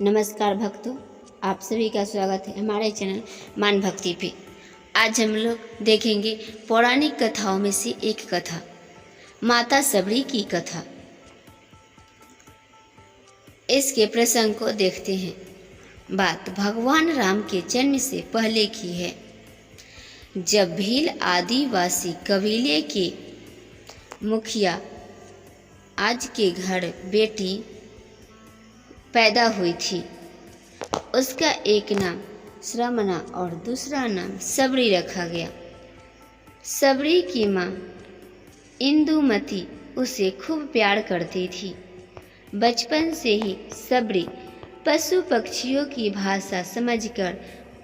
नमस्कार भक्तों, आप सभी का स्वागत है हमारे चैनल मान भक्ति पे। आज हम लोग देखेंगे पौराणिक कथाओं में से एक कथा, माता सबरी की कथा। इसके प्रसंग को देखते हैं। बात भगवान राम के जन्म से पहले की है, जब भील आदिवासी कबीले के मुखिया आज के घर बेटी पैदा हुई थी। उसका एक नाम श्रमणा और दूसरा नाम सबरी रखा गया। सबरी की माँ इंदुमती उसे खूब प्यार करती थी। बचपन से ही सबरी पशु पक्षियों की भाषा समझकर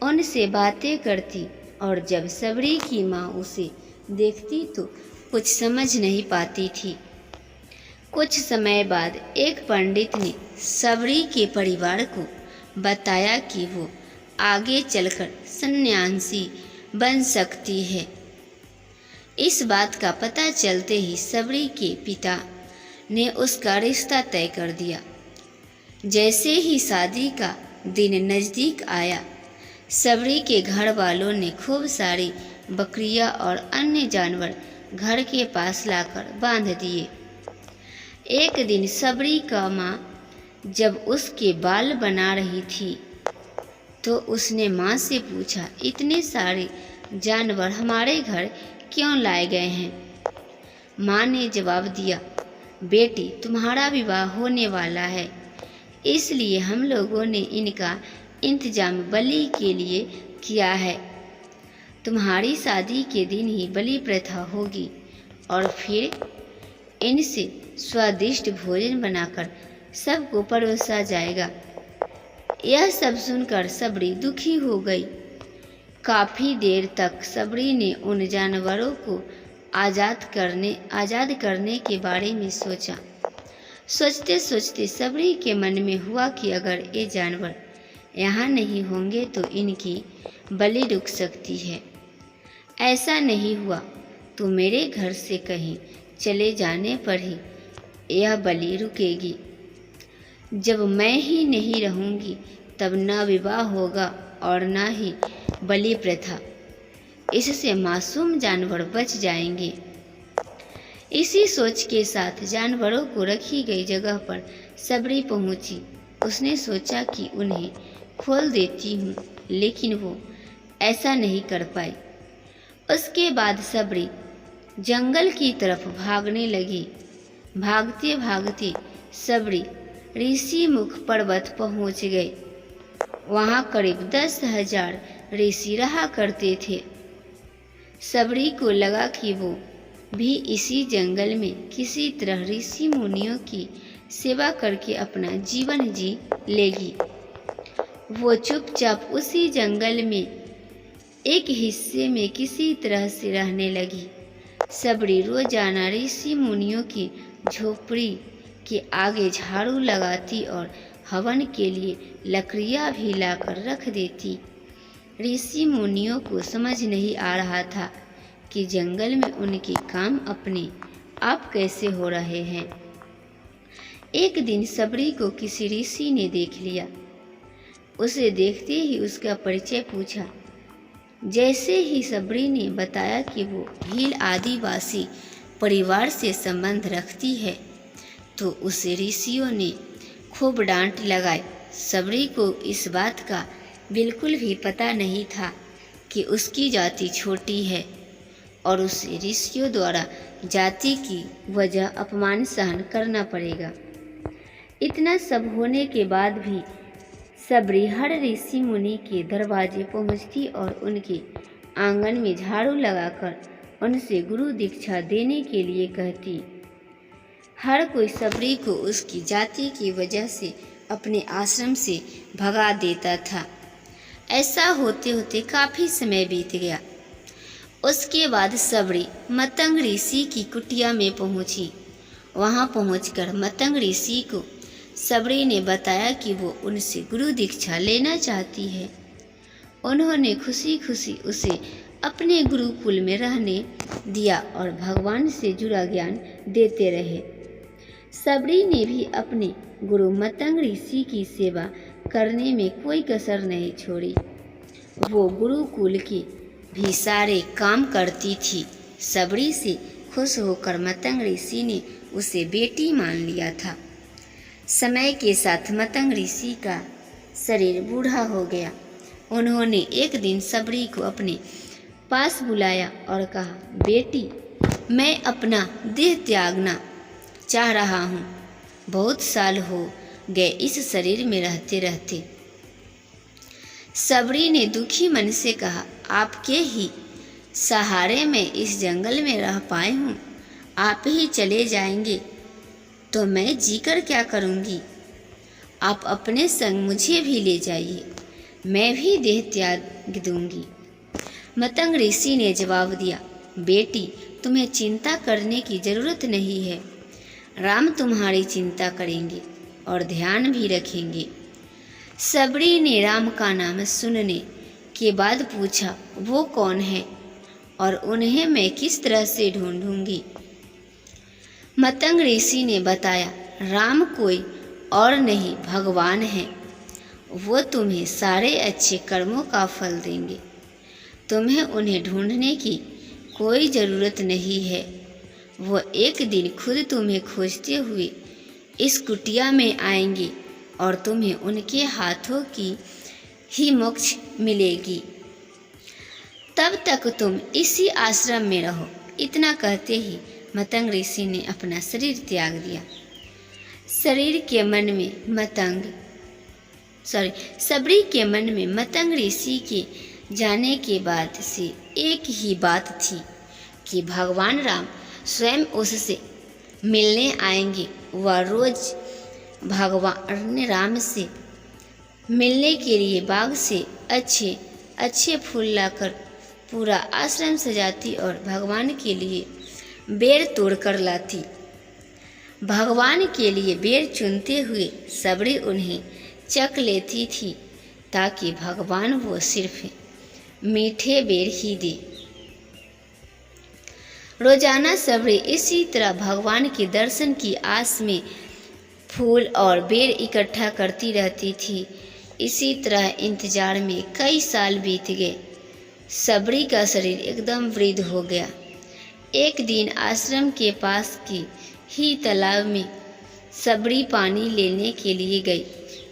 उनसे बातें करती और जब सबरी की माँ उसे देखती तो कुछ समझ नहीं पाती थी। कुछ समय बाद एक पंडित ने सबरी के परिवार को बताया कि वो आगे चलकर सन्यासी बन सकती है। इस बात का पता चलते ही सबरी के पिता ने उसका रिश्ता तय कर दिया। जैसे ही शादी का दिन नज़दीक आया, सबरी के घर वालों ने खूब सारी बकरियां और अन्य जानवर घर के पास लाकर बांध दिए। एक दिन सबरी का माँ जब उसके बाल बना रही थी तो उसने माँ से पूछा, इतने सारे जानवर हमारे घर क्यों लाए गए हैं? माँ ने जवाब दिया, बेटी तुम्हारा विवाह होने वाला है, इसलिए हम लोगों ने इनका इंतजाम बलि के लिए किया है। तुम्हारी शादी के दिन ही बलि प्रथा होगी और फिर इनसे स्वादिष्ट भोजन बनाकर सबको परोसा जाएगा। यह सब सुनकर सबरी दुखी हो गई। काफ़ी देर तक सबरी ने उन जानवरों को आज़ाद करने के बारे में सोचा। सोचते सोचते सबरी के मन में हुआ कि अगर ये जानवर यहाँ नहीं होंगे तो इनकी बलि रुक सकती है। ऐसा नहीं हुआ तो मेरे घर से कहीं चले जाने पर ही यह बलि रुकेगी। जब मैं ही नहीं रहूँगी तब न विवाह होगा और न ही बलि प्रथा। इससे मासूम जानवर बच जाएंगे। इसी सोच के साथ जानवरों को रखी गई जगह पर सबरी पहुँची। उसने सोचा कि उन्हें खोल देती हूँ, लेकिन वो ऐसा नहीं कर पाई। उसके बाद सबरी जंगल की तरफ भागने लगी। भागते भागते सबरी ऋषि मुख पर्वत पहुंच गई। वहां करीब 10,000 ऋषि रहा करते थे। सबरी को लगा कि वो भी इसी जंगल में किसी तरह ऋषि मुनियों की सेवा करके अपना जीवन जी लेगी। वो चुपचाप उसी जंगल में एक हिस्से में किसी तरह से रहने लगी। सबरी रोजाना ऋषि मुनियों की झोपड़ी के आगे झाड़ू लगाती और हवन के लिए लकड़ियाँ भी लाकर रख देती। ऋषि मुनियों को समझ नहीं आ रहा था कि जंगल में उनके काम अपने आप कैसे हो रहे हैं। एक दिन सबरी को किसी ऋषि ने देख लिया। उसे देखते ही उसका परिचय पूछा। जैसे ही सबरी ने बताया कि वो भील आदिवासी परिवार से संबंध रखती है तो उसे ऋषियों ने खूब डांट लगाई। सबरी को इस बात का बिल्कुल भी पता नहीं था कि उसकी जाति छोटी है और उसे ऋषियों द्वारा जाति की वजह अपमान सहन करना पड़ेगा। इतना सब होने के बाद भी सबरी हर ऋषि मुनि के दरवाजे पहुंचती और उनके आंगन में झाड़ू लगाकर उनसे गुरु दीक्षा देने के लिए कहती। हर कोई सबरी को उसकी जाति की वजह से अपने आश्रम से भगा देता था। ऐसा होते होते काफ़ी समय बीत गया। उसके बाद सबरी मतंग ऋषि की कुटिया में पहुंची। वहां पहुंचकर मतंग ऋषि को सबरी ने बताया कि वो उनसे गुरु दीक्षा लेना चाहती है। उन्होंने खुशी खुशी उसे अपने गुरुकुल में रहने दिया और भगवान से जुड़ा ज्ञान देते रहे। सबरी ने भी अपने गुरु मतंग ऋषि की सेवा करने में कोई कसर नहीं छोड़ी। वो गुरुकुल के भी सारे काम करती थी। सबरी से खुश होकर मतंग ऋषि ने उसे बेटी मान लिया था। समय के साथ मतंग ऋषि का शरीर बूढ़ा हो गया। उन्होंने एक दिन सबरी को अपने पास बुलाया और कहा, बेटी, मैं अपना देह त्यागना चाह रहा हूँ। बहुत साल हो गए इस शरीर में रहते रहते। सबरी ने दुखी मन से कहा, आपके ही सहारे मैं इस जंगल में रह पाई हूँ। आप ही चले जाएंगे तो मैं जीकर क्या करूँगी। आप अपने संग मुझे भी ले जाइए, मैं भी देह त्याग दूंगी। मतंग ऋषि ने जवाब दिया, बेटी, तुम्हें चिंता करने की जरूरत नहीं है। राम तुम्हारी चिंता करेंगे और ध्यान भी रखेंगे। सबरी ने राम का नाम सुनने के बाद पूछा, वो कौन है और उन्हें मैं किस तरह से ढूंढूंगी। मतंग ऋषि ने बताया, राम कोई और नहीं, भगवान है। वो तुम्हें सारे अच्छे कर्मों का फल देंगे। तुम्हें उन्हें ढूंढने की कोई ज़रूरत नहीं है। वो एक दिन खुद तुम्हें खोजते हुए इस कुटिया में आएंगे और तुम्हें उनके हाथों की ही मोक्ष मिलेगी। तब तक तुम इसी आश्रम में रहो। इतना कहते ही मतंग ऋषि ने अपना शरीर त्याग दिया। सबरी के मन में मतंग ऋषि के जाने के बाद से एक ही बात थी कि भगवान राम स्वयं उससे मिलने आएंगे। वह रोज भगवान राम से मिलने के लिए बाग से अच्छे अच्छे फूल लाकर पूरा आश्रम सजाती और भगवान के लिए बेर तोड़कर लाती। भगवान के लिए बेर चुनते हुए सबरी उन्हें चख लेती थी ताकि भगवान वो सिर्फ मीठे बेर ही दे। रोजाना सबरी इसी तरह भगवान के दर्शन की आस में फूल और बेर इकट्ठा करती रहती थी। इसी तरह इंतजार में कई साल बीत गए। सबरी का शरीर एकदम वृद्ध हो गया। एक दिन आश्रम के पास की ही तालाब में सबरी पानी लेने के लिए गई।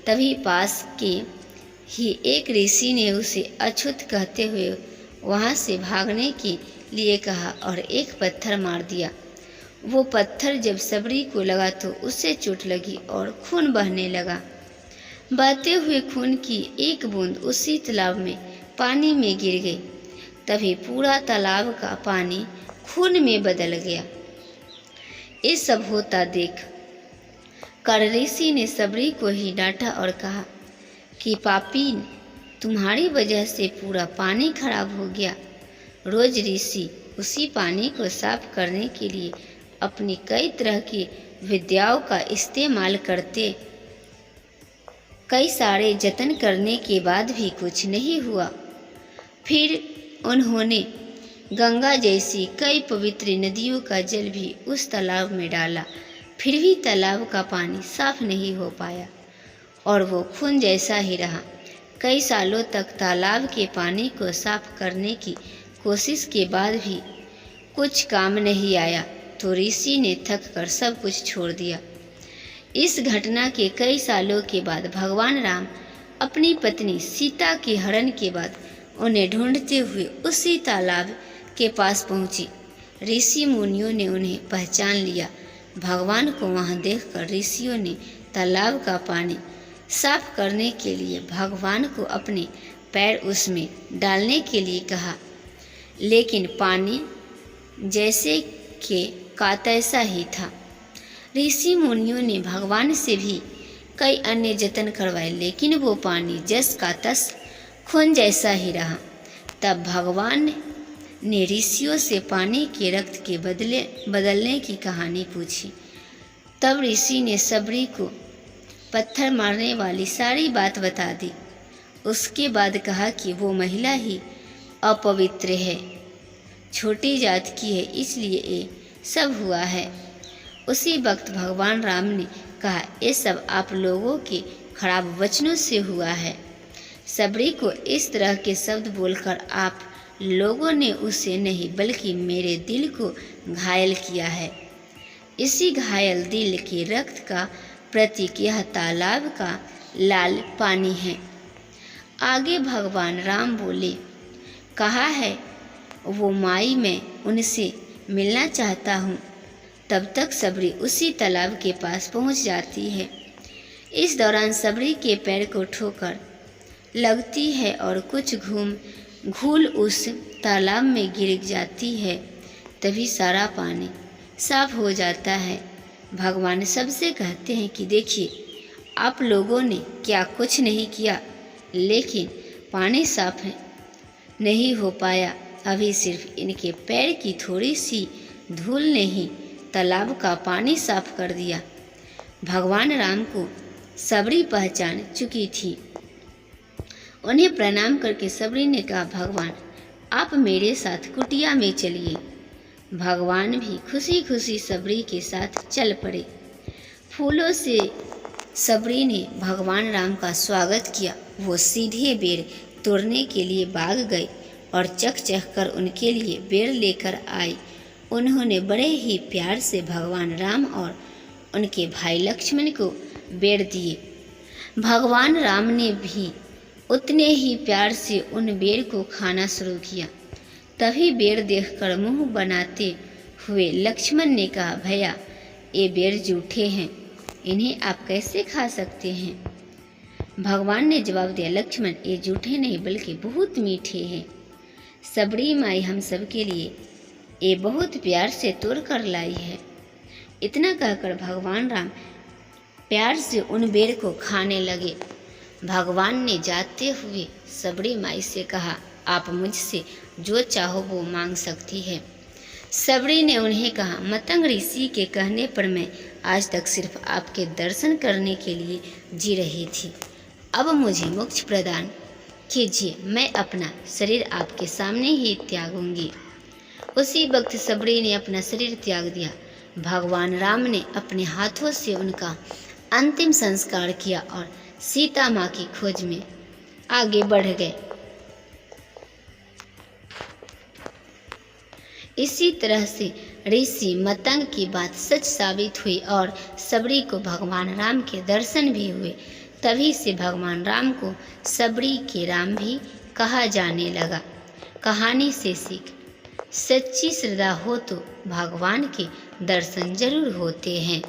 तभी पास के ही एक ऋषि ने उसे अछूत कहते हुए वहाँ से भागने के लिए कहा और एक पत्थर मार दिया। वो पत्थर जब सबरी को लगा तो उससे चोट लगी और खून बहने लगा। बहते हुए खून की एक बूंद उसी तालाब में पानी में गिर गई। तभी पूरा तालाब का पानी खून में बदल गया। ये सब होता देख कर ऋषि ने सबरी को ही डांटा और कहा कि पापीन, तुम्हारी वजह से पूरा पानी खराब हो गया। रोज ऋषि उसी पानी को साफ करने के लिए अपनी कई तरह की विद्याओं का इस्तेमाल करते। कई सारे जतन करने के बाद भी कुछ नहीं हुआ। फिर उन्होंने गंगा जैसी कई पवित्र नदियों का जल भी उस तालाब में डाला, फिर भी तालाब का पानी साफ नहीं हो पाया और वो खून जैसा ही रहा। कई सालों तक तालाब के पानी को साफ करने की कोशिश के बाद भी कुछ काम नहीं आया तो ऋषि ने थक कर सब कुछ छोड़ दिया। इस घटना के कई सालों के बाद भगवान राम अपनी पत्नी सीता के हरण के बाद उन्हें ढूंढते हुए उसी तालाब के पास पहुँचे। ऋषि मुनियों ने उन्हें पहचान लिया। भगवान को वहां देखकर ऋषियों ने तालाब का पानी साफ करने के लिए भगवान को अपने पैर उसमें डालने के लिए कहा, लेकिन पानी जैसे के का तैसा ही था। ऋषि मुनियों ने भगवान से भी कई अन्य जतन करवाए, लेकिन वो पानी जस का तस खून जैसा ही रहा। तब भगवान ने ऋषियों से पानी के रक्त के बदलने की कहानी पूछी। तब ऋषि ने सबरी को पत्थर मारने वाली सारी बात बता दी। उसके बाद कहा कि वो महिला ही अपवित्र है, छोटी जात की है, इसलिए ये सब हुआ है। उसी वक्त भगवान राम ने कहा, ये सब आप लोगों के खराब वचनों से हुआ है। सबरी को इस तरह के शब्द बोलकर आप लोगों ने उसे नहीं बल्कि मेरे दिल को घायल किया है। इसी घायल दिल के रक्त का प्रतीक यह तालाब का लाल पानी है। आगे भगवान राम बोले, कहा है वो माई मैं उनसे मिलना चाहता हूँ। तब तक सबरी उसी तालाब के पास पहुँच जाती है। इस दौरान सबरी के पैर को ठोकर लगती है और कुछ घूल उस तालाब में गिर जाती है। तभी सारा पानी साफ हो जाता है। भगवान सबसे कहते हैं कि देखिए, आप लोगों ने क्या कुछ नहीं किया, लेकिन पानी साफ नहीं हो पाया। अभी सिर्फ इनके पैर की थोड़ी सी धूल ने ही तालाब का पानी साफ कर दिया। भगवान राम को सबरी पहचान चुकी थी। उन्हें प्रणाम करके सबरी ने कहा, भगवान आप मेरे साथ कुटिया में चलिए। भगवान भी खुशी खुशी सबरी के साथ चल पड़े। फूलों से सबरी ने भगवान राम का स्वागत किया। वो सीधे बेर तोड़ने के लिए भाग गए और चख चख कर उनके लिए बेर लेकर आए। उन्होंने बड़े ही प्यार से भगवान राम और उनके भाई लक्ष्मण को बेर दिए। भगवान राम ने भी उतने ही प्यार से उन बेर को खाना शुरू किया। तभी बेर देखकर मुंह बनाते हुए लक्ष्मण ने कहा, भैया ये बेर जूठे हैं, इन्हें आप कैसे खा सकते हैं? भगवान ने जवाब दिया, लक्ष्मण ये जूठे नहीं बल्कि बहुत मीठे हैं। सबरी माई हम सब के लिए ये बहुत प्यार से तोड़ कर लाई है। इतना कहकर भगवान राम प्यार से उन बेर को खाने लगे। भगवान ने जाते हुए सबरी माई से कहा, आप मुझसे जो चाहो वो मांग सकती है। सबरी ने उन्हें कहा, मतंग ऋषि के कहने पर मैं आज तक सिर्फ आपके दर्शन करने के लिए जी रही थी। अब मुझे मोक्ष प्रदान कीजिए, मैं अपना शरीर आपके सामने ही त्यागूंगी। उसी वक्त सबरी ने अपना शरीर त्याग दिया। भगवान राम ने अपने हाथों से उनका अंतिम संस्कार किया और सीता माँ की खोज में आगे बढ़ गए। इसी तरह से ऋषि मतंग की बात सच साबित हुई और सबरी को भगवान राम के दर्शन भी हुए। तभी से भगवान राम को सबरी के राम भी कहा जाने लगा। कहानी से सीख, सच्ची श्रद्धा हो तो भगवान के दर्शन जरूर होते हैं।